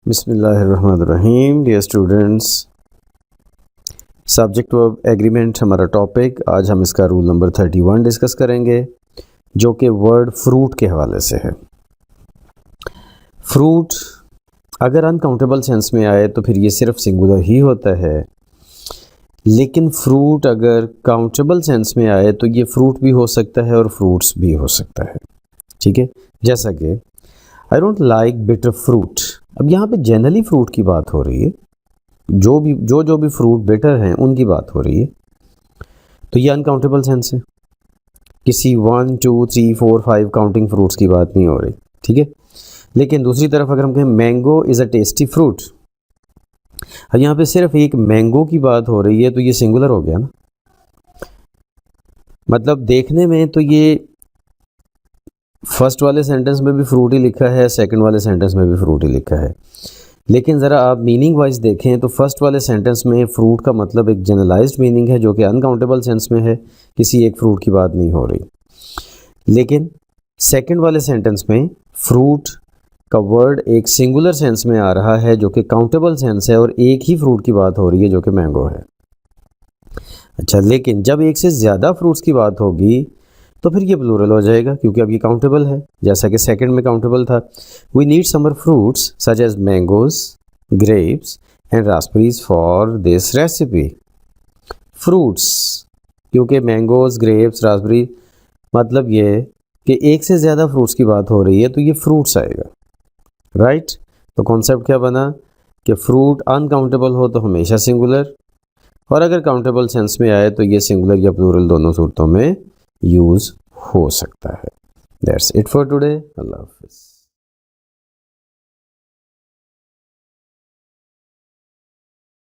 बिस्मिल्लाहिर्रहमानिर्रहीम। Dear students, subject verb agreement हमारा topic. आज हम इसका रूल नंबर 31 डिस्कस करेंगे, जो कि वर्ड फ्रूट के हवाले से है। फ्रूट अगर अनकाउंटेबल सेंस में आए तो फिर ये सिर्फ सिंगुलर ही होता है, लेकिन फ्रूट अगर काउंटेबल सेंस में आए तो ये फ्रूट भी हो सकता है और फ्रूट्स भी हो सकता है। ठीक है, जैसा कि I don't like bitter fruit. अब यहाँ पे जनरली फ्रूट की बात हो रही है, जो भी फ्रूट बेटर हैं उनकी बात हो रही है, तो ये अनकाउंटेबल सेंस है। किसी 1 2 3 4 5 काउंटिंग फ्रूट्स की बात नहीं हो रही। ठीक है, लेकिन दूसरी तरफ अगर हम कहें mango is a tasty fruit, अब यहाँ पे सिर्फ एक मैंगो की बात हो रही है, तो ये सिंगुलर हो गया ना। मतलब देखने में तो ये फर्स्ट वाले सेंटेंस में भी फ्रूट ही लिखा है, सेकंड वाले सेंटेंस में भी फ्रूट ही लिखा है, लेकिन ज़रा आप मीनिंग वाइज देखें तो फर्स्ट वाले सेंटेंस में फ्रूट का मतलब एक जनरलाइज्ड मीनिंग है जो कि अनकाउंटेबल सेंस में है, किसी एक फ्रूट की बात नहीं हो रही। लेकिन सेकंड वाले सेंटेंस में फ्रूट का वर्ड एक सिंगुलर सेंस में आ रहा है जो कि काउंटेबल सेंस है, और एक ही फ्रूट की बात हो रही है जो कि मैंगो है। अच्छा, लेकिन जब एक से ज़्यादा फ्रूट्स की बात होगी तो फिर ये प्लूरल हो जाएगा, क्योंकि अब ये काउंटेबल है, जैसा कि सेकंड में काउंटेबल था। We need summer fruits such as mangoes, grapes and raspberries for this recipe. Fruits, क्योंकि मैंगोज, ग्रेप्स, रास्पबेरी, मतलब ये कि एक से ज़्यादा फ्रूट्स की बात हो रही है तो ये फ्रूट्स आएगा। राइट, तो कॉन्सेप्ट क्या बना कि फ्रूट अनकाउंटेबल हो तो हमेशा सिंगुलर, और अगर काउंटेबल सेंस में आए तो ये सिंगुलर या प्लूरल दोनों सूरतों में यूज़ हो सकता है। That's it for today. अल्लाह हाफिज़।